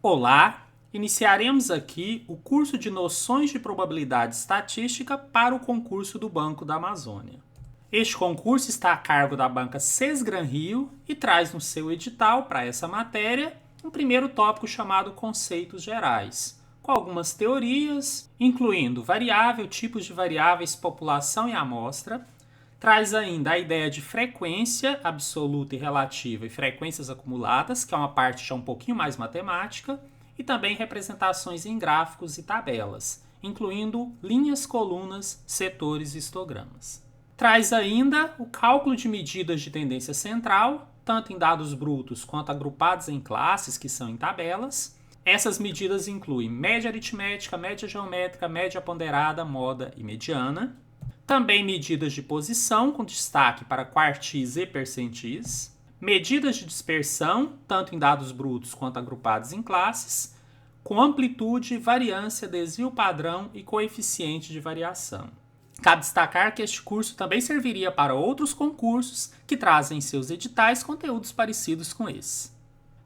Olá! Iniciaremos aqui o curso de Noções de Probabilidade Estatística para o concurso do Banco da Amazônia. Este concurso está a cargo da banca Sesgran-Rio e traz no seu edital para essa matéria um primeiro tópico chamado Conceitos Gerais, com algumas teorias, incluindo variável, tipos de variáveis, população e amostra. Traz ainda a ideia de frequência absoluta e relativa e frequências acumuladas, que é uma parte já um pouquinho mais matemática, e também representações em gráficos e tabelas, incluindo linhas, colunas, setores e histogramas. Traz ainda o cálculo de medidas de tendência central, tanto em dados brutos quanto agrupados em classes, que são em tabelas. Essas medidas incluem média aritmética, média geométrica, média ponderada, moda e mediana. Também medidas de posição, com destaque para quartis e percentis. Medidas de dispersão, tanto em dados brutos quanto agrupados em classes, com amplitude, variância, desvio padrão e coeficiente de variação. Cabe destacar que este curso também serviria para outros concursos que trazem em seus editais conteúdos parecidos com esse.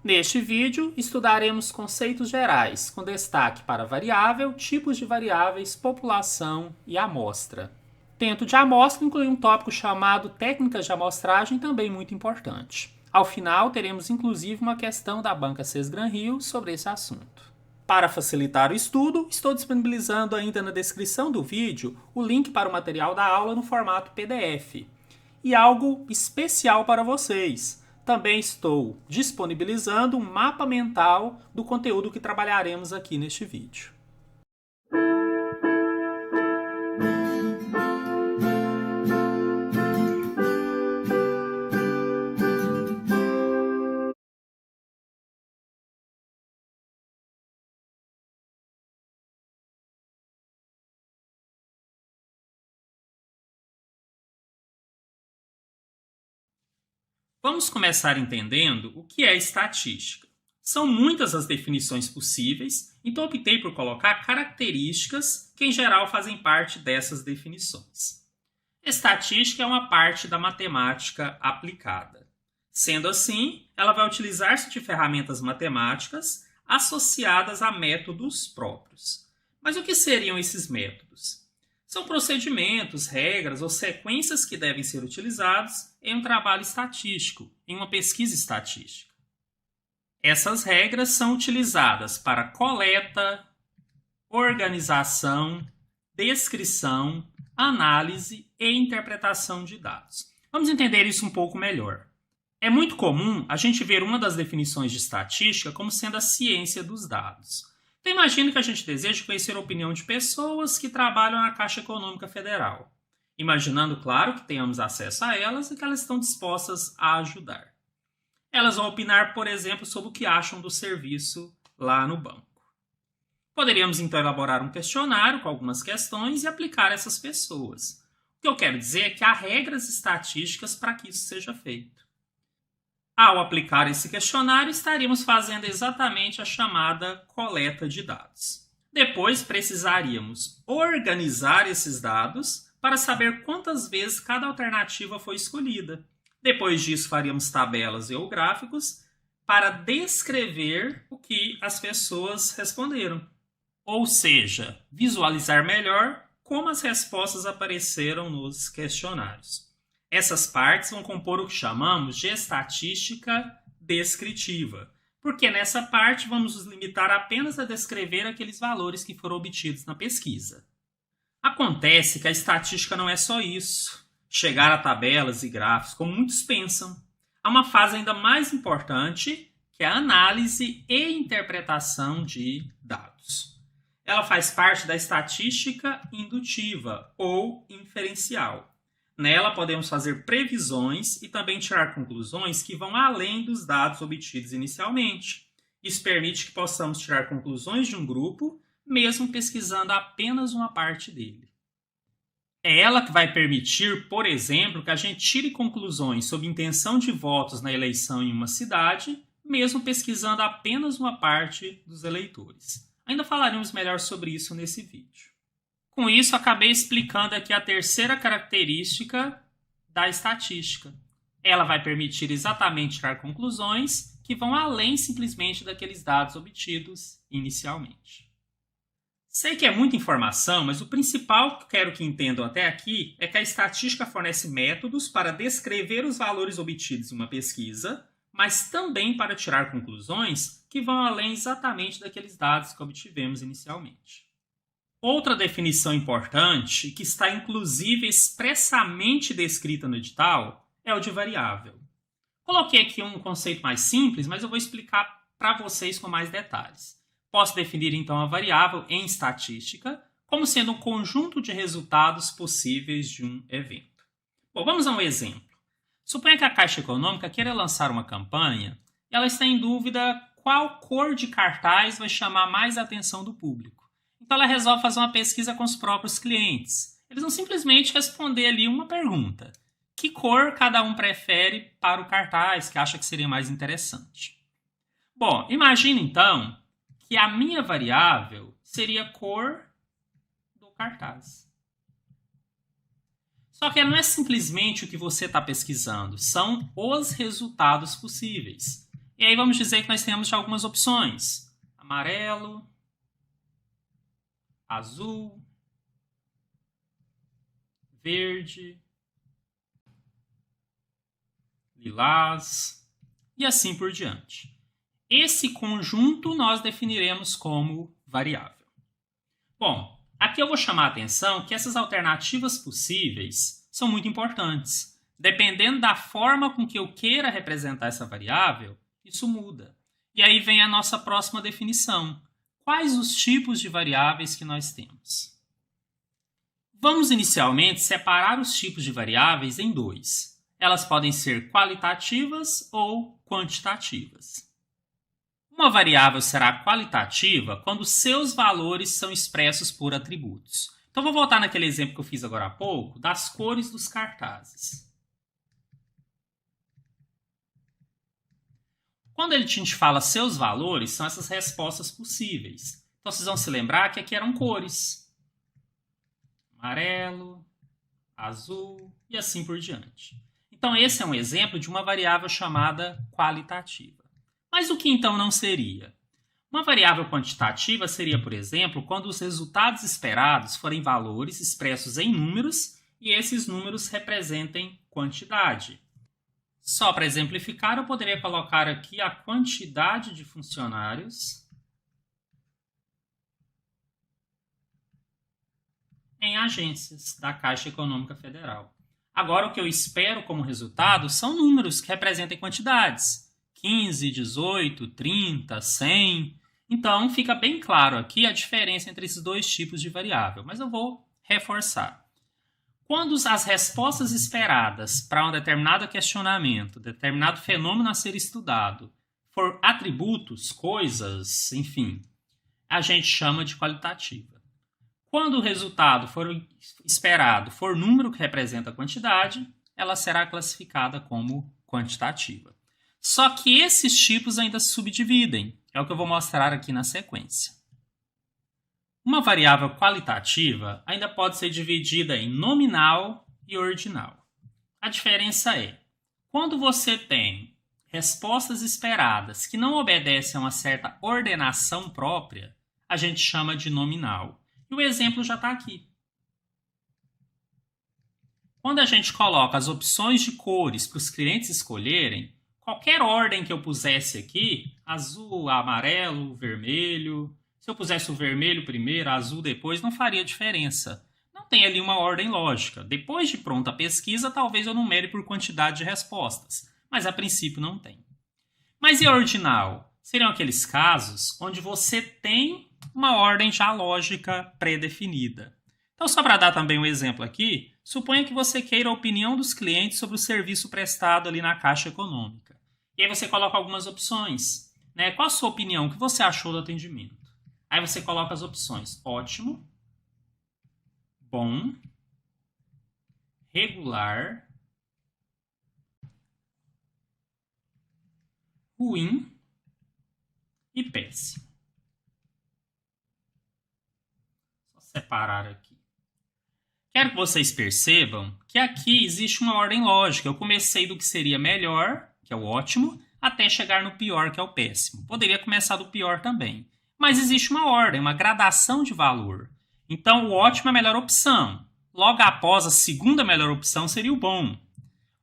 Neste vídeo, estudaremos conceitos gerais, com destaque para variável, tipos de variáveis, população e amostra. Dentro de amostra, inclui um tópico chamado técnicas de amostragem, também muito importante. Ao final, teremos inclusive uma questão da banca Sesgran-Rio sobre esse assunto. Para facilitar o estudo, estou disponibilizando ainda na descrição do vídeo o link para o material da aula no formato PDF. E algo especial para vocês, também estou disponibilizando um mapa mental do conteúdo que trabalharemos aqui neste vídeo. Vamos começar entendendo o que é estatística. São muitas as definições possíveis, então optei por colocar características que em geral fazem parte dessas definições. Estatística é uma parte da matemática aplicada. Sendo assim, ela vai utilizar-se de ferramentas matemáticas associadas a métodos próprios. Mas o que seriam esses métodos? São procedimentos, regras ou sequências que devem ser utilizados em um trabalho estatístico, em uma pesquisa estatística. Essas regras são utilizadas para coleta, organização, descrição, análise e interpretação de dados. Vamos entender isso um pouco melhor. É muito comum a gente ver uma das definições de estatística como sendo a ciência dos dados. Então imagine que a gente deseja conhecer a opinião de pessoas que trabalham na Caixa Econômica Federal, imaginando, claro, que tenhamos acesso a elas e que elas estão dispostas a ajudar. Elas vão opinar, por exemplo, sobre o que acham do serviço lá no banco. Poderíamos então elaborar um questionário com algumas questões e aplicar a essas pessoas. O que eu quero dizer é que há regras estatísticas para que isso seja feito. Ao aplicar esse questionário, estaríamos fazendo exatamente a chamada coleta de dados. Depois, precisaríamos organizar esses dados para saber quantas vezes cada alternativa foi escolhida. Depois disso, faríamos tabelas ou gráficos para descrever o que as pessoas responderam. Ou seja, visualizar melhor como as respostas apareceram nos questionários. Essas partes vão compor o que chamamos de estatística descritiva, porque nessa parte vamos nos limitar apenas a descrever aqueles valores que foram obtidos na pesquisa. Acontece que a estatística não é só isso, chegar a tabelas e gráficos, como muitos pensam. Há uma fase ainda mais importante, que é a análise e interpretação de dados. Ela faz parte da estatística indutiva ou inferencial. Nela podemos fazer previsões e também tirar conclusões que vão além dos dados obtidos inicialmente. Isso permite que possamos tirar conclusões de um grupo, mesmo pesquisando apenas uma parte dele. É ela que vai permitir, por exemplo, que a gente tire conclusões sobre intenção de votos na eleição em uma cidade, mesmo pesquisando apenas uma parte dos eleitores. Ainda falaremos melhor sobre isso nesse vídeo. Com isso, acabei explicando aqui a terceira característica da estatística. Ela vai permitir exatamente tirar conclusões que vão além simplesmente daqueles dados obtidos inicialmente. Sei que é muita informação, mas o principal que quero que entendam até aqui é que a estatística fornece métodos para descrever os valores obtidos em uma pesquisa, mas também para tirar conclusões que vão além exatamente daqueles dados que obtivemos inicialmente. Outra definição importante, que está inclusive expressamente descrita no edital, é o de variável. Coloquei aqui um conceito mais simples, mas eu vou explicar para vocês com mais detalhes. Posso definir então a variável em estatística como sendo um conjunto de resultados possíveis de um evento. Bom, vamos a um exemplo. Suponha que a Caixa Econômica queira lançar uma campanha e ela está em dúvida qual cor de cartaz vai chamar mais a atenção do público. Então ela resolve fazer uma pesquisa com os próprios clientes. Eles vão simplesmente responder ali uma pergunta. Que cor cada um prefere para o cartaz que acha que seria mais interessante? Bom, imagine então que a minha variável seria a cor do cartaz. Só que não é simplesmente o que você está pesquisando, são os resultados possíveis. E aí vamos dizer que nós temos algumas opções. Amarelo, azul, verde, lilás e assim por diante. Esse conjunto nós definiremos como variável. Bom, aqui eu vou chamar a atenção que essas alternativas possíveis são muito importantes. Dependendo da forma com que eu queira representar essa variável, isso muda. E aí vem a nossa próxima definição. Quais os tipos de variáveis que nós temos? Vamos inicialmente separar os tipos de variáveis em dois. Elas podem ser qualitativas ou quantitativas. Uma variável será qualitativa quando seus valores são expressos por atributos. Então, vou voltar naquele exemplo que eu fiz agora há pouco, das cores dos cartazes. Quando a gente fala seus valores, são essas respostas possíveis. Então, vocês vão se lembrar que aqui eram cores. Amarelo, azul e assim por diante. Então, esse é um exemplo de uma variável chamada qualitativa. Mas o que então não seria? Uma variável quantitativa seria, por exemplo, quando os resultados esperados forem valores expressos em números e esses números representem quantidade. Só para exemplificar, eu poderia colocar aqui a quantidade de funcionários em agências da Caixa Econômica Federal. Agora, o que eu espero como resultado são números que representem quantidades. 15, 18, 30, 100. Então, fica bem claro aqui a diferença entre esses dois tipos de variável, mas eu vou reforçar. Quando as respostas esperadas para um determinado questionamento, determinado fenômeno a ser estudado, for atributos, coisas, enfim, a gente chama de qualitativa. Quando o resultado esperado for número que representa a quantidade, ela será classificada como quantitativa. Só que esses tipos ainda subdividem, é o que eu vou mostrar aqui na sequência. Uma variável qualitativa ainda pode ser dividida em nominal e ordinal. A diferença é, quando você tem respostas esperadas que não obedecem a uma certa ordenação própria, a gente chama de nominal. E o exemplo já está aqui. Quando a gente coloca as opções de cores para os clientes escolherem, qualquer ordem que eu pusesse aqui, azul, amarelo, vermelho, se eu pusesse o vermelho primeiro, azul depois, não faria diferença. Não tem ali uma ordem lógica. Depois de pronta a pesquisa, talvez eu numere por quantidade de respostas, mas a princípio não tem. Mas e ordinal? Seriam aqueles casos onde você tem uma ordem já lógica pré-definida. Então, só para dar também um exemplo aqui, suponha que você queira a opinião dos clientes sobre o serviço prestado ali na Caixa Econômica. E aí você coloca algumas opções. Né? Qual a sua opinião? O que você achou do atendimento? Aí você coloca as opções ótimo, bom, regular, ruim e péssimo. Só separar aqui. Quero que vocês percebam que aqui existe uma ordem lógica. Eu comecei do que seria melhor, que é o ótimo, até chegar no pior, que é o péssimo. Poderia começar do pior também. Mas existe uma ordem, uma gradação de valor. Então, o ótimo é a melhor opção. Logo após, a segunda melhor opção seria o bom.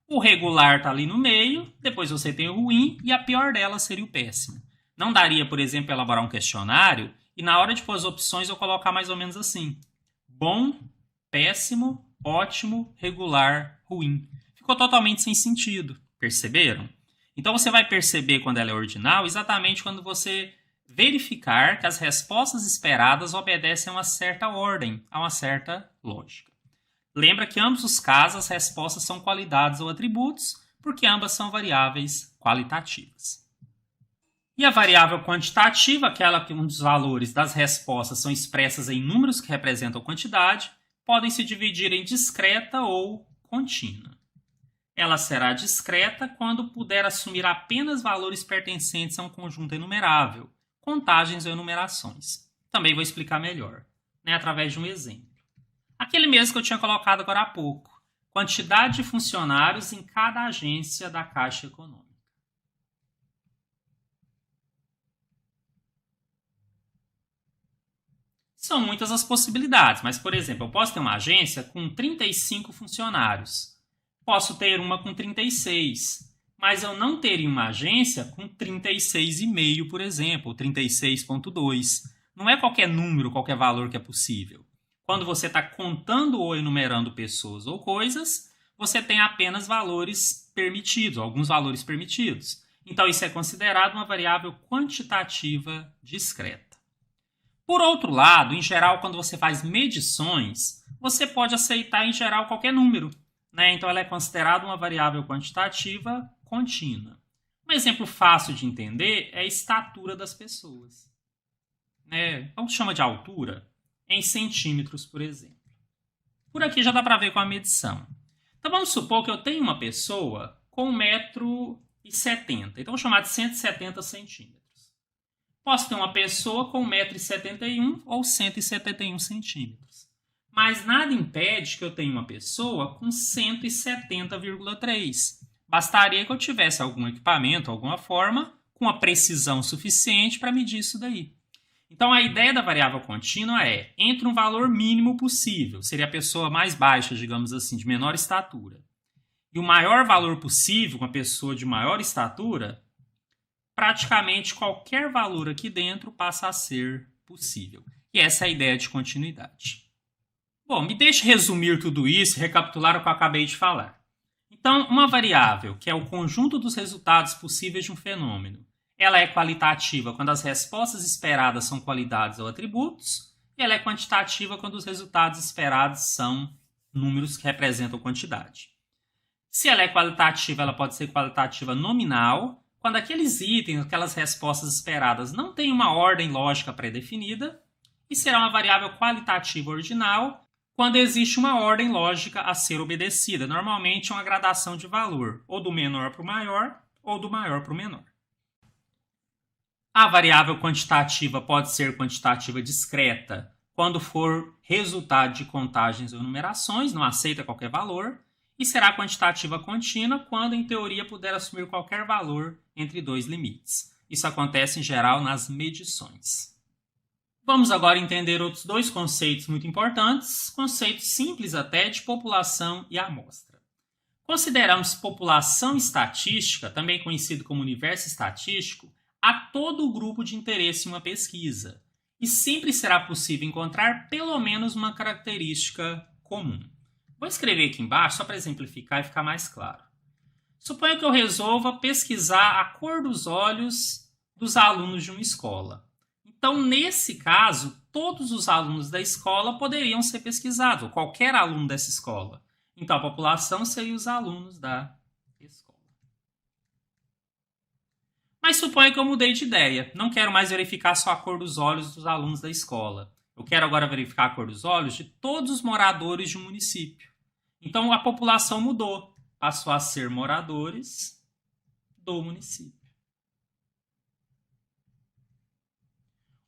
O regular está ali no meio, depois você tem o ruim e a pior delas seria o péssimo. Não daria, por exemplo, elaborar um questionário e na hora de pôr as opções eu colocar mais ou menos assim: bom, péssimo, ótimo, regular, ruim. Ficou totalmente sem sentido, perceberam? Então você vai perceber quando ela é ordinal exatamente quando você verificar que as respostas esperadas obedecem a uma certa ordem, a uma certa lógica. Lembra que em ambos os casos as respostas são qualidades ou atributos, porque ambas são variáveis qualitativas. E a variável quantitativa, aquela que um dos valores das respostas são expressas em números que representam quantidade, podem se dividir em discreta ou contínua. Ela será discreta quando puder assumir apenas valores pertencentes a um conjunto enumerável, contagens ou enumerações. Também vou explicar melhor, através de um exemplo. Aquele mesmo que eu tinha colocado agora há pouco. Quantidade de funcionários em cada agência da Caixa Econômica. São muitas as possibilidades, mas, por exemplo, eu posso ter uma agência com 35 funcionários. Posso ter uma com 36, mas eu não teria uma agência com 36,5, por exemplo, ou 36,2. Não é qualquer número, qualquer valor que é possível. Quando você está contando ou enumerando pessoas ou coisas, você tem apenas valores permitidos, alguns valores permitidos. Então, isso é considerado uma variável quantitativa discreta. Por outro lado, em geral, quando você faz medições, você pode aceitar, em geral, qualquer número. Então, ela é considerada uma variável quantitativa contínua. Um exemplo fácil de entender é a estatura das pessoas. Como chama de altura? Em centímetros, por exemplo. Por aqui já dá para ver com a medição. Então, vamos supor que eu tenho uma pessoa com 1,70 m. Então, vou chamar de 170 centímetros. Posso ter uma pessoa com 1,71 m ou 171 centímetros. Mas nada impede que eu tenha uma pessoa com 170,3. Bastaria que eu tivesse algum equipamento, alguma forma, com a precisão suficiente para medir isso daí. Então, a ideia da variável contínua é, entre um valor mínimo possível, seria a pessoa mais baixa, digamos assim, de menor estatura, e o maior valor possível, uma pessoa de maior estatura, praticamente qualquer valor aqui dentro passa a ser possível. E essa é a ideia de continuidade. Bom, me deixe resumir tudo isso e recapitular o que eu acabei de falar. Então, uma variável, que é o conjunto dos resultados possíveis de um fenômeno, ela é qualitativa quando as respostas esperadas são qualidades ou atributos, e ela é quantitativa quando os resultados esperados são números que representam quantidade. Se ela é qualitativa, ela pode ser qualitativa nominal, quando aqueles itens, aquelas respostas esperadas não têm uma ordem lógica pré-definida, e será uma variável qualitativa ordinal, quando existe uma ordem lógica a ser obedecida, normalmente uma gradação de valor, ou do menor para o maior, ou do maior para o menor. A variável quantitativa pode ser quantitativa discreta quando for resultado de contagens ou numerações, não aceita qualquer valor, e será quantitativa contínua quando, em teoria, puder assumir qualquer valor entre dois limites. Isso acontece, em geral, nas medições. Vamos agora entender outros dois conceitos muito importantes, conceitos simples até de população e amostra. Consideramos população estatística, também conhecido como universo estatístico, a todo o grupo de interesse em uma pesquisa, e sempre será possível encontrar pelo menos uma característica comum. Vou escrever aqui embaixo só para exemplificar e ficar mais claro. Suponha que eu resolva pesquisar a cor dos olhos dos alunos de uma escola. Então, nesse caso, todos os alunos da escola poderiam ser pesquisados, ou qualquer aluno dessa escola. Então, a população seria os alunos da escola. Mas suponha que eu mudei de ideia. Não quero mais verificar só a cor dos olhos dos alunos da escola. Eu quero agora verificar a cor dos olhos de todos os moradores de um município. Então, a população mudou. Passou a ser moradores do município.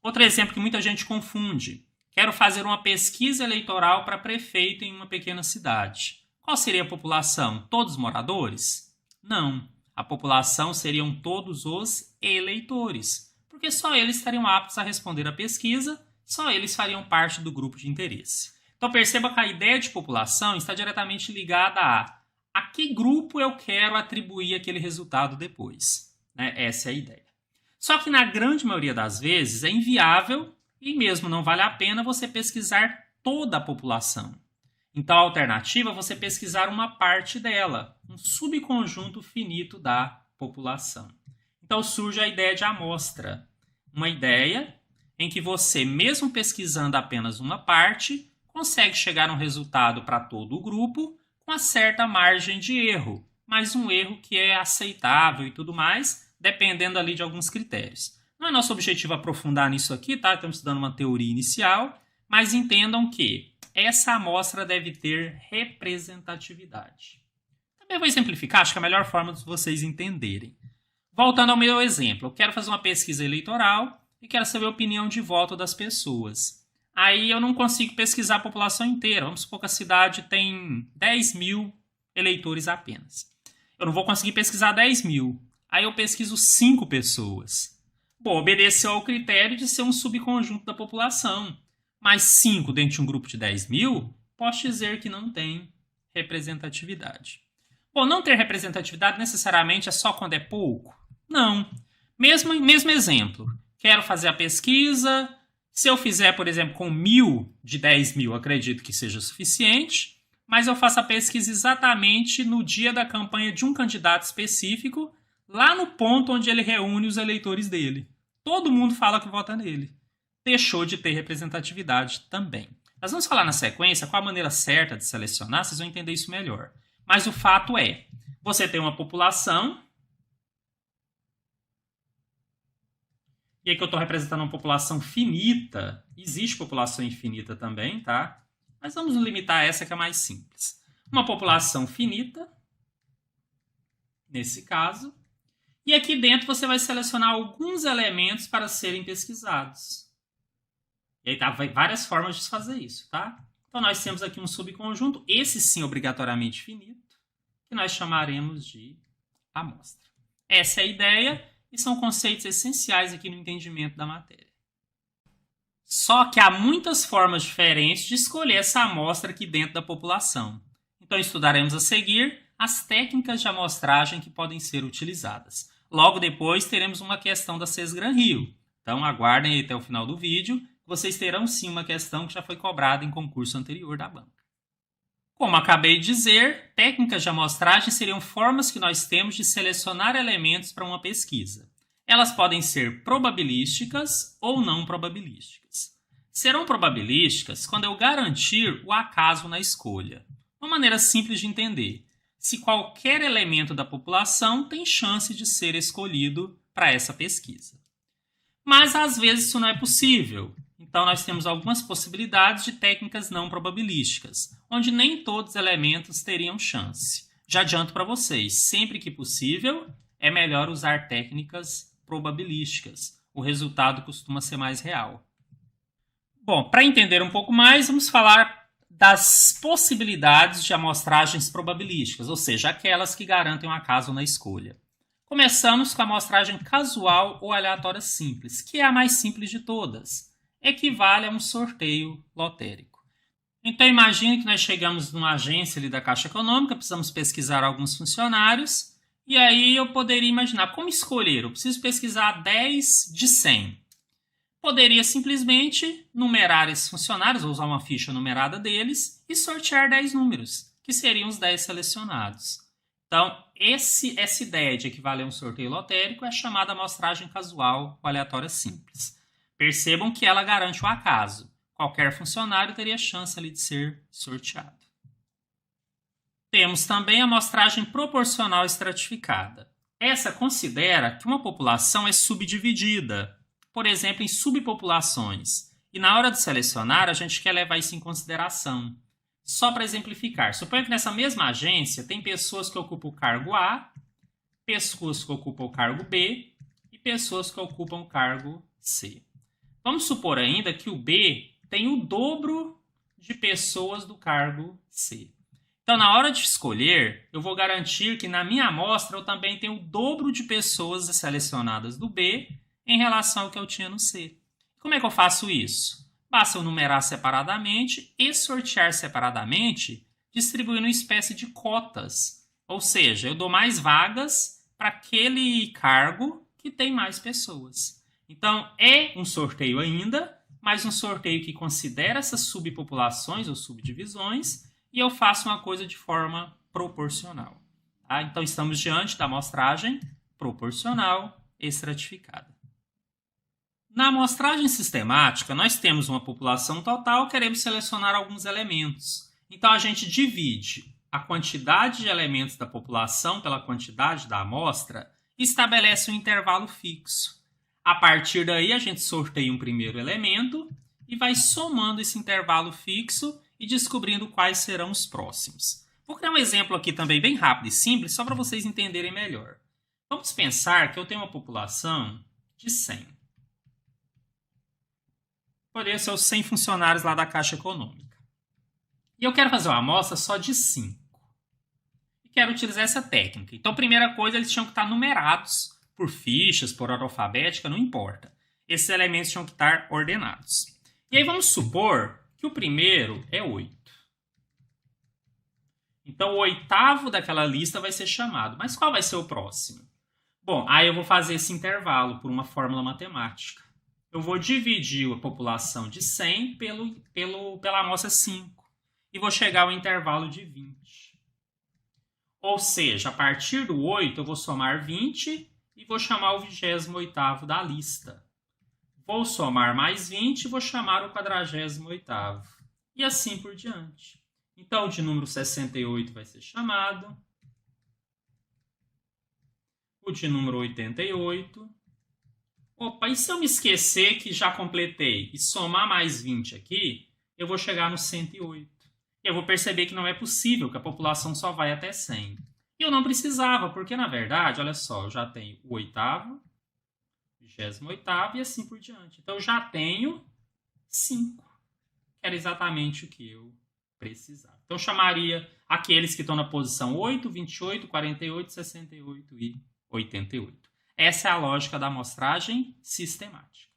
Outro exemplo que muita gente confunde. Quero fazer uma pesquisa eleitoral para prefeito em uma pequena cidade. Qual seria a população? Todos os moradores? Não. A população seriam todos os eleitores, porque só eles estariam aptos a responder à pesquisa, só eles fariam parte do grupo de interesse. Então perceba que a ideia de população está diretamente ligada a que grupo eu quero atribuir aquele resultado depois. Né? Essa é a ideia. Só que na grande maioria das vezes é inviável e mesmo não vale a pena você pesquisar toda a população. Então a alternativa é você pesquisar uma parte dela, um subconjunto finito da população. Então surge a ideia de amostra, uma ideia em que você, mesmo pesquisando apenas uma parte, consegue chegar a um resultado para todo o grupo com uma certa margem de erro, mas um erro que é aceitável e tudo mais, dependendo ali de alguns critérios. Não é nosso objetivo aprofundar nisso aqui, tá? Estamos estudando uma teoria inicial, mas entendam que essa amostra deve ter representatividade. Também vou exemplificar, acho que é a melhor forma de vocês entenderem. Voltando ao meu exemplo, eu quero fazer uma pesquisa eleitoral e quero saber a opinião de voto das pessoas. Aí eu não consigo pesquisar a população inteira. Vamos supor que a cidade tem 10 mil eleitores apenas. Eu não vou conseguir pesquisar 10 mil. Aí eu pesquiso 5 pessoas. Bom, obedeceu ao critério de ser um subconjunto da população. Mas 5 dentro de um grupo de 10 mil, posso dizer que não tem representatividade. Bom, não ter representatividade necessariamente é só quando é pouco? Não. Mesmo exemplo. Quero fazer a pesquisa. Se eu fizer, por exemplo, com 1000 de 10 mil, acredito que seja suficiente. Mas eu faço a pesquisa exatamente no dia da campanha de um candidato específico, lá no ponto onde ele reúne os eleitores dele. Todo mundo fala que vota nele. Deixou de ter representatividade também. Nós vamos falar na sequência qual a maneira certa de selecionar, vocês vão entender isso melhor. Mas o fato é, você tem uma população, e aqui eu estou representando uma população finita, existe população infinita também, tá? Mas vamos limitar essa que é mais simples. Uma população finita, nesse caso, e aqui dentro você vai selecionar alguns elementos para serem pesquisados. E aí tá várias formas de fazer isso, tá? Então nós temos aqui um subconjunto, esse sim obrigatoriamente finito, que nós chamaremos de amostra. Essa é a ideia e são conceitos essenciais aqui no entendimento da matéria. Só que há muitas formas diferentes de escolher essa amostra aqui dentro da população. Então estudaremos a seguir as técnicas de amostragem que podem ser utilizadas. Logo depois teremos uma questão da Cesgran-Rio. Então aguardem aí até o final do vídeo. Vocês terão sim uma questão que já foi cobrada em concurso anterior da banca. Como acabei de dizer, técnicas de amostragem seriam formas que nós temos de selecionar elementos para uma pesquisa. Elas podem ser probabilísticas ou não probabilísticas. Serão probabilísticas quando eu garantir o acaso na escolha. Uma maneira simples de entender. Se qualquer elemento da população tem chance de ser escolhido para essa pesquisa. Mas às vezes isso não é possível. Então nós temos algumas possibilidades de técnicas não probabilísticas, onde nem todos os elementos teriam chance. Já adianto para vocês, sempre que possível, é melhor usar técnicas probabilísticas. O resultado costuma ser mais real. Bom, para entender um pouco mais, vamos falar das possibilidades de amostragens probabilísticas, ou seja, aquelas que garantem um acaso na escolha. Começamos com a amostragem casual ou aleatória simples, que é a mais simples de todas. Equivale a um sorteio lotérico. Então imagine que nós chegamos numa agência ali da Caixa Econômica, precisamos pesquisar alguns funcionários, e aí eu poderia imaginar como escolher. Eu preciso pesquisar 10 de 100. Poderia simplesmente numerar esses funcionários, ou usar uma ficha numerada deles, e sortear 10 números, que seriam os 10 selecionados. Então, essa ideia de equivaler a um sorteio lotérico é chamada amostragem casual ou aleatória simples. Percebam que ela garante o acaso. Qualquer funcionário teria chance ali de ser sorteado. Temos também a amostragem proporcional estratificada. Essa considera que uma população é subdividida, por exemplo, em subpopulações. E na hora de selecionar, a gente quer levar isso em consideração. Só para exemplificar, suponha que nessa mesma agência tem pessoas que ocupam o cargo A, pessoas que ocupam o cargo B e pessoas que ocupam o cargo C. Vamos supor ainda que o B tem o dobro de pessoas do cargo C. Então, na hora de escolher, eu vou garantir que na minha amostra eu também tenho o dobro de pessoas selecionadas do B em relação ao que eu tinha no C. Como é que eu faço isso? Basta eu numerar separadamente e sortear separadamente, distribuindo uma espécie de cotas. Ou seja, eu dou mais vagas para aquele cargo que tem mais pessoas. Então, é um sorteio ainda, mas um sorteio que considera essas subpopulações ou subdivisões, e eu faço uma coisa de forma proporcional. Tá? Então, estamos diante da amostragem proporcional estratificada. Na amostragem sistemática, nós temos uma população total, queremos selecionar alguns elementos. Então, a gente divide a quantidade de elementos da população pela quantidade da amostra e estabelece um intervalo fixo. A partir daí, a gente sorteia um primeiro elemento e vai somando esse intervalo fixo e descobrindo quais serão os próximos. Vou criar um exemplo aqui também bem rápido e simples, só para vocês entenderem melhor. Vamos pensar que eu tenho uma população de 100. Poderia ser os 100 funcionários lá da Caixa Econômica. E eu quero fazer uma amostra só de 5. E quero utilizar essa técnica. Então, primeira coisa, eles tinham que estar numerados por fichas, por ordem alfabética, não importa. Esses elementos tinham que estar ordenados. E aí vamos supor que o primeiro é 8. Então, o oitavo daquela lista vai ser chamado. Mas qual vai ser o próximo? Bom, aí eu vou fazer esse intervalo por uma fórmula matemática. Eu vou dividir a população de 100 pela amostra 5. E vou chegar ao intervalo de 20. Ou seja, a partir do 8, eu vou somar 20 e vou chamar o 28º da lista. Vou somar mais 20 e vou chamar o 48º. E assim por diante. Então, o de número 68 vai ser chamado. O de número 88. Opa, e se eu me esquecer que já completei e somar mais 20 aqui, eu vou chegar no 108. E eu vou perceber que não é possível, que a população só vai até 100. E eu não precisava, porque na verdade, olha só, eu já tenho o 8º, 28º e assim por diante. Então, eu já tenho 5. Que era exatamente o que eu precisava. Então, eu chamaria aqueles que estão na posição 8, 28, 48, 68 e 88. Essa é a lógica da amostragem sistemática.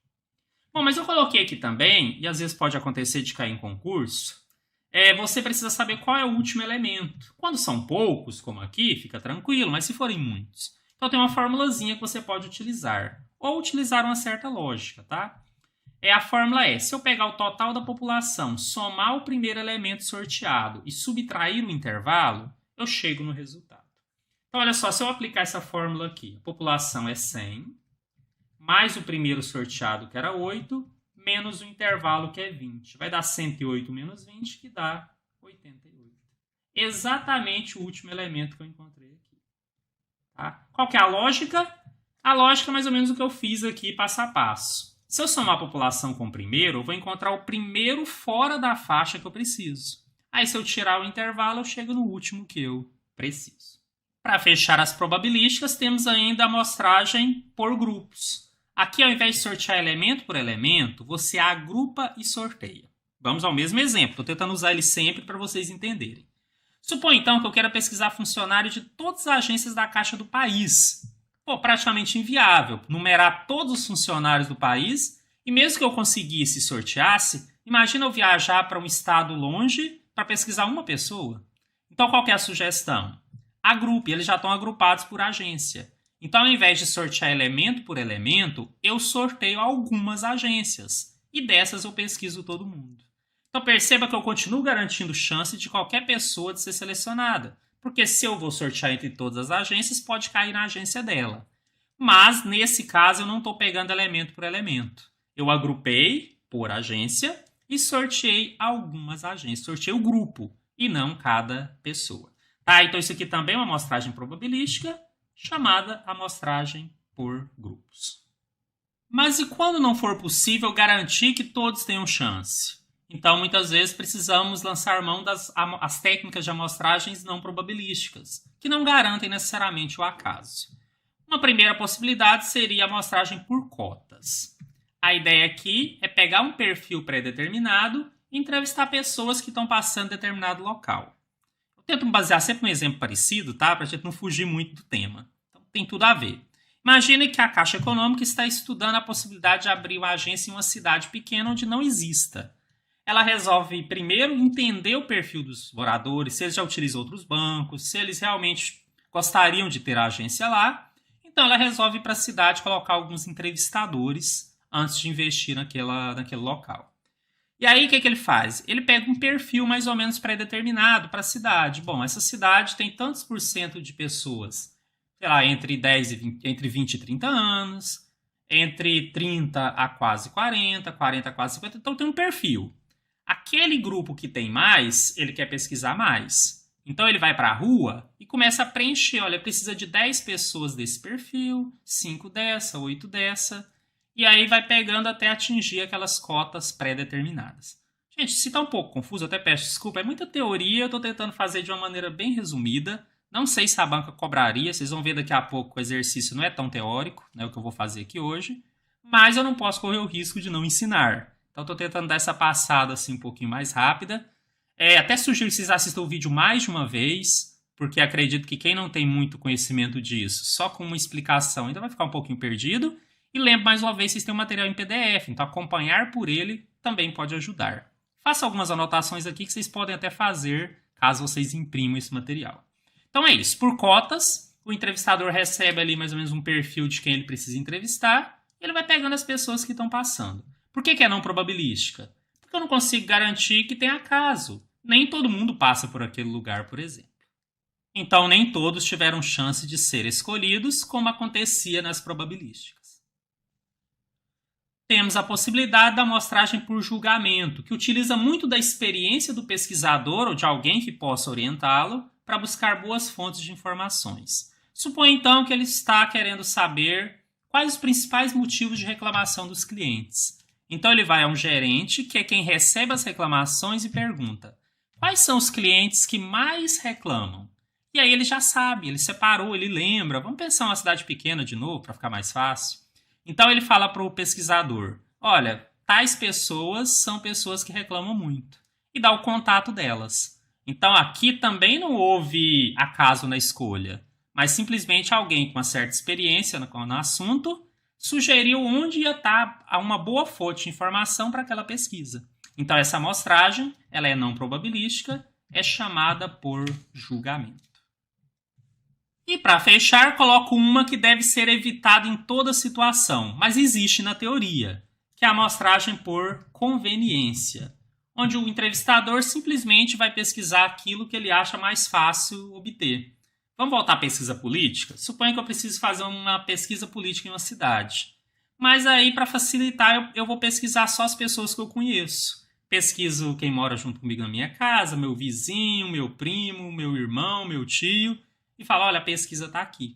Bom, mas eu coloquei aqui também, e às vezes pode acontecer de cair em concurso, você precisa saber qual é o último elemento. Quando são poucos, como aqui, fica tranquilo, mas se forem muitos. Então tem uma formulazinha que você pode utilizar, ou utilizar uma certa lógica, tá? A fórmula é, se eu pegar o total da população, somar o primeiro elemento sorteado e subtrair o intervalo, eu chego no resultado. Então, olha só, se eu aplicar essa fórmula aqui, a população é 100, mais o primeiro sorteado, que era 8, menos o intervalo, que é 20. Vai dar 108 menos 20, que dá 88. Exatamente o último elemento que eu encontrei aqui. Tá? Qual que é a lógica? A lógica é mais ou menos o que eu fiz aqui, passo a passo. Se eu somar a população com o primeiro, eu vou encontrar o primeiro fora da faixa que eu preciso. Aí, se eu tirar o intervalo, eu chego no último que eu preciso. Para fechar as probabilísticas, temos ainda a amostragem por grupos. Aqui, ao invés de sortear elemento por elemento, você agrupa e sorteia. Vamos ao mesmo exemplo. Estou tentando usar ele sempre para vocês entenderem. Suponha, então, que eu queira pesquisar funcionário de todas as agências da Caixa do país. Pô, praticamente inviável. Numerar todos os funcionários do país. E mesmo que eu conseguisse e sorteasse, imagina eu viajar para um estado longe para pesquisar uma pessoa. Então, qual que é a sugestão? Agrupe, eles já estão agrupados por agência. Então, ao invés de sortear elemento por elemento, eu sorteio algumas agências. E dessas eu pesquiso todo mundo. Então, perceba que eu continuo garantindo chance de qualquer pessoa de ser selecionada. Porque se eu vou sortear entre todas as agências, pode cair na agência dela. Mas, nesse caso, eu não estou pegando elemento por elemento. Eu agrupei por agência e sorteei algumas agências. Sorteei o grupo e não cada pessoa. Tá, então isso aqui também é uma amostragem probabilística, chamada amostragem por grupos. Mas e quando não for possível garantir que todos tenham chance? Então, muitas vezes, precisamos lançar mão das técnicas de amostragens não probabilísticas, que não garantem necessariamente o acaso. Uma primeira possibilidade seria a amostragem por cotas. A ideia aqui é pegar um perfil pré-determinado e entrevistar pessoas que estão passando em determinado local. Tento me basear sempre num exemplo parecido, tá? Para a gente não fugir muito do tema. Então, tem tudo a ver. Imagine que a Caixa Econômica está estudando a possibilidade de abrir uma agência em uma cidade pequena onde não exista. Ela resolve primeiro entender o perfil dos moradores, se eles já utilizam outros bancos, se eles realmente gostariam de ter a agência lá. Então ela resolve ir para a cidade colocar alguns entrevistadores antes de investir naquele local. E aí o que ele faz? Ele pega um perfil mais ou menos pré-determinado para a cidade. Bom, essa cidade tem tantos por cento de pessoas, sei lá, entre 20 e 30 anos, entre 30 a quase 40, 40 a quase 50, então tem um perfil. Aquele grupo que tem mais, ele quer pesquisar mais. Então ele vai para a rua e começa a preencher. Olha, precisa de 10 pessoas desse perfil, 5 dessa, 8 dessa. E aí vai pegando até atingir aquelas cotas pré-determinadas. Gente, se está um pouco confuso, eu até peço desculpa. É muita teoria, eu estou tentando fazer de uma maneira bem resumida. Não sei se a banca cobraria, vocês vão ver daqui a pouco que o exercício não é tão teórico, né, o que eu vou fazer aqui hoje. Mas eu não posso correr o risco de não ensinar. Então estou tentando dar essa passada assim um pouquinho mais rápida. Até sugiro que vocês assistam o vídeo mais de uma vez, porque acredito que quem não tem muito conhecimento disso, só com uma explicação ainda vai ficar um pouquinho perdido. E lembro mais uma vez, vocês têm um material em PDF, então acompanhar por ele também pode ajudar. Faça algumas anotações aqui que vocês podem até fazer caso vocês imprimam esse material. Então é isso, por cotas, o entrevistador recebe ali mais ou menos um perfil de quem ele precisa entrevistar, e ele vai pegando as pessoas que estão passando. Por que é não probabilística? Porque eu não consigo garantir que tenha acaso. Nem todo mundo passa por aquele lugar, por exemplo. Então, nem todos tiveram chance de ser escolhidos, como acontecia nas probabilísticas. Temos a possibilidade da amostragem por julgamento, que utiliza muito da experiência do pesquisador ou de alguém que possa orientá-lo para buscar boas fontes de informações. Suponha, então, que ele está querendo saber quais os principais motivos de reclamação dos clientes. Então ele vai a um gerente, que é quem recebe as reclamações, e pergunta: quais são os clientes que mais reclamam? E aí ele já sabe, ele separou, ele lembra. Vamos pensar uma cidade pequena de novo, para ficar mais fácil. Então ele fala para o pesquisador: olha, tais pessoas são pessoas que reclamam muito. E dá o contato delas. Então aqui também não houve acaso na escolha, mas simplesmente alguém com uma certa experiência no assunto sugeriu onde ia estar uma boa fonte de informação para aquela pesquisa. Então essa amostragem, ela é não probabilística, é chamada por julgamento. E para fechar, coloco uma que deve ser evitada em toda situação, mas existe na teoria, que é a amostragem por conveniência, onde o entrevistador simplesmente vai pesquisar aquilo que ele acha mais fácil obter. Vamos voltar à pesquisa política? Suponha que eu preciso fazer uma pesquisa política em uma cidade. Mas aí, para facilitar, eu vou pesquisar só as pessoas que eu conheço. Pesquiso quem mora junto comigo na minha casa, meu vizinho, meu primo, meu irmão, meu tio, e falo: olha, a pesquisa está aqui.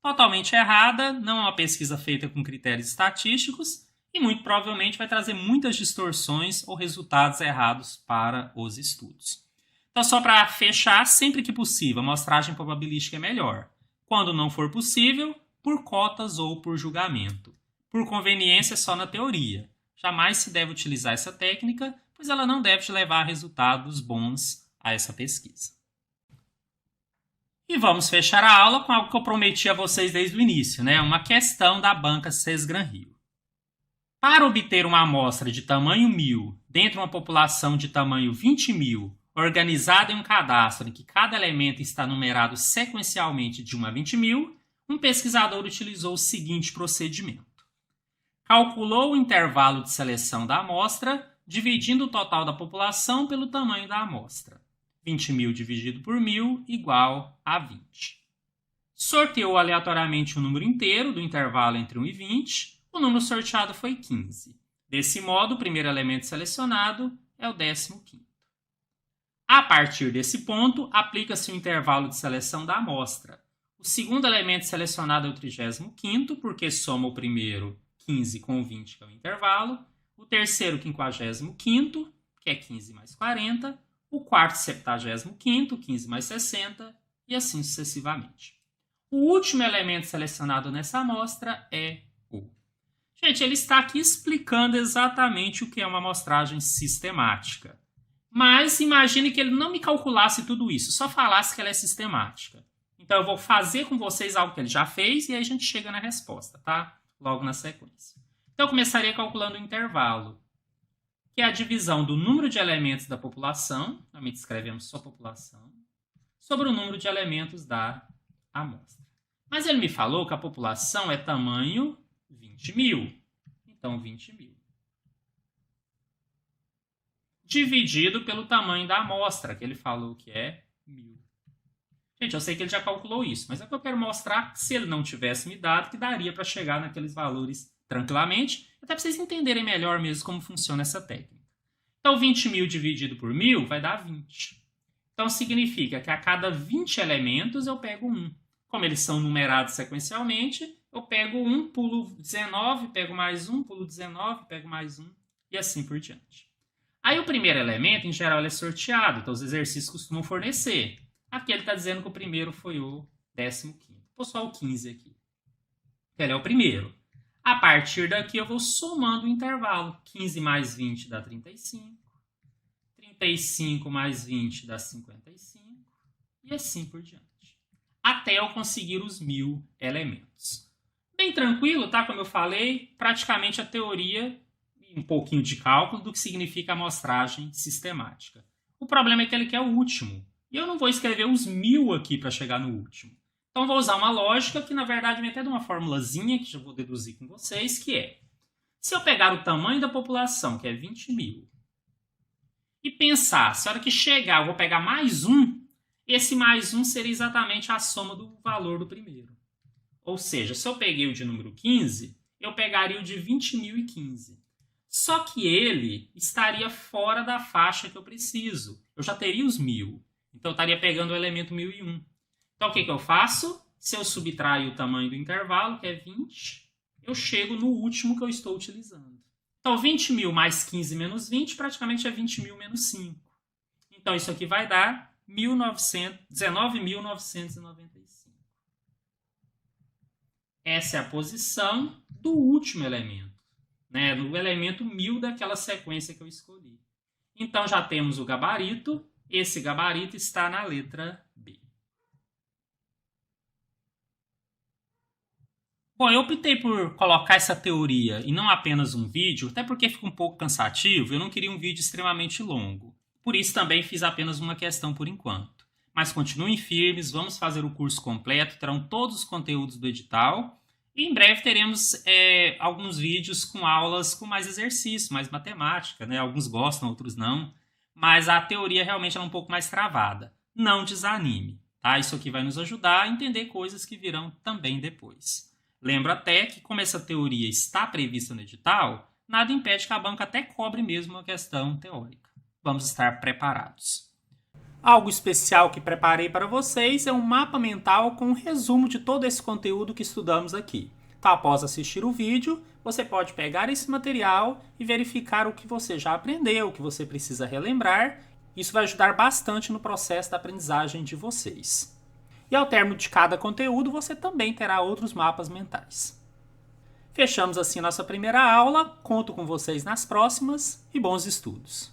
Totalmente errada, não é uma pesquisa feita com critérios estatísticos e muito provavelmente vai trazer muitas distorções ou resultados errados para os estudos. Então, só para fechar, sempre que possível, a amostragem probabilística é melhor. Quando não for possível, por cotas ou por julgamento. Por conveniência, só na teoria. Jamais se deve utilizar essa técnica, pois ela não deve te levar a resultados bons a essa pesquisa. E vamos fechar a aula com algo que eu prometi a vocês desde o início, né? Uma questão da banca Sesgran Rio. Para obter uma amostra de tamanho 1000 dentro de uma população de tamanho 20.000, organizada em um cadastro em que cada elemento está numerado sequencialmente de 1 a 20.000, um pesquisador utilizou o seguinte procedimento. Calculou o intervalo de seleção da amostra, dividindo o total da população pelo tamanho da amostra. 20.000 dividido por 1.000 igual a 20. Sorteou aleatoriamente um número inteiro do intervalo entre 1 e 20. O número sorteado foi 15. Desse modo, o primeiro elemento selecionado é o 15º. A partir desse ponto, aplica-se o intervalo de seleção da amostra. O segundo elemento selecionado é o 35º, porque soma o primeiro 15 com 20, que é o intervalo. O terceiro 55º, que é 15 mais 40. O quarto 75º, 15 mais 60, e assim sucessivamente. O último elemento selecionado nessa amostra é o. Gente, ele está aqui explicando exatamente o que é uma amostragem sistemática. Mas imagine que ele não me calculasse tudo isso, só falasse que ela é sistemática. Então eu vou fazer com vocês algo que ele já fez e aí a gente chega na resposta, tá? Logo na sequência. Então eu começaria calculando o intervalo, que é a divisão do número de elementos da população, também escrevemos só população, sobre o número de elementos da amostra. Mas ele me falou que a população é tamanho 20.000. Então, 20.000. Dividido pelo tamanho da amostra, que ele falou que é 1.000. Gente, eu sei que ele já calculou isso, mas é que eu quero mostrar que se ele não tivesse me dado, que daria para chegar naqueles valores tranquilamente, até para vocês entenderem melhor mesmo como funciona essa técnica. Então, 20.000 dividido por 1.000 vai dar 20. Então, significa que a cada 20 elementos eu pego 1. Como eles são numerados sequencialmente, eu pego 1, pulo 19, pego mais 1, pulo 19, pego mais 1, e assim por diante. Aí o primeiro elemento, em geral, ele é sorteado, então os exercícios costumam fornecer. Aqui ele está dizendo que o primeiro foi o 15º. Vou só o 15 aqui. Ele é o primeiro. A partir daqui eu vou somando o intervalo. 15 mais 20 dá 35. 35 mais 20 dá 55. E assim por diante. Até eu conseguir os 1.000 elementos. Bem tranquilo, tá? Como eu falei, praticamente a teoria e um pouquinho de cálculo do que significa amostragem sistemática. O problema é que ele quer o último. E eu não vou escrever os 1.000 aqui para chegar no último. Então, vou usar uma lógica que, na verdade, vem até de uma formulazinha que já vou deduzir com vocês, que é, se eu pegar o tamanho da população, que é 20.000, e pensar, se a hora que chegar eu vou pegar mais um, esse mais um seria exatamente a soma do valor do primeiro. Ou seja, se eu peguei o de número 15, eu pegaria o de 20.015. Só que ele estaria fora da faixa que eu preciso. Eu já teria os 1.000. Então, eu estaria pegando o elemento 1.001. Então, o que eu faço? Se eu subtrair o tamanho do intervalo, que é 20, eu chego no último que eu estou utilizando. Então, 20.000 mais 15 menos 20, praticamente é 20.000 menos 5. Então, isso aqui vai dar 19.995. Essa é a posição do último elemento, né? Do elemento 1.000 daquela sequência que eu escolhi. Então, já temos o gabarito. Esse gabarito está na letra B. Bom, eu optei por colocar essa teoria e não apenas um vídeo, até porque fica um pouco cansativo, eu não queria um vídeo extremamente longo. Por isso também fiz apenas uma questão por enquanto. Mas continuem firmes, vamos fazer o curso completo, terão todos os conteúdos do edital. E em breve teremos alguns vídeos com aulas com mais exercício, mais matemática, né? Alguns gostam, outros não. Mas a teoria realmente é um pouco mais travada. Não desanime, tá? Isso aqui vai nos ajudar a entender coisas que virão também depois. Lembro até que, como essa teoria está prevista no edital, nada impede que a banca até cobre mesmo uma questão teórica. Vamos estar preparados. Algo especial que preparei para vocês é um mapa mental com um resumo de todo esse conteúdo que estudamos aqui. Então, após assistir o vídeo, você pode pegar esse material e verificar o que você já aprendeu, o que você precisa relembrar. Isso vai ajudar bastante no processo da aprendizagem de vocês. E ao término de cada conteúdo, você também terá outros mapas mentais. Fechamos assim nossa primeira aula, conto com vocês nas próximas e bons estudos!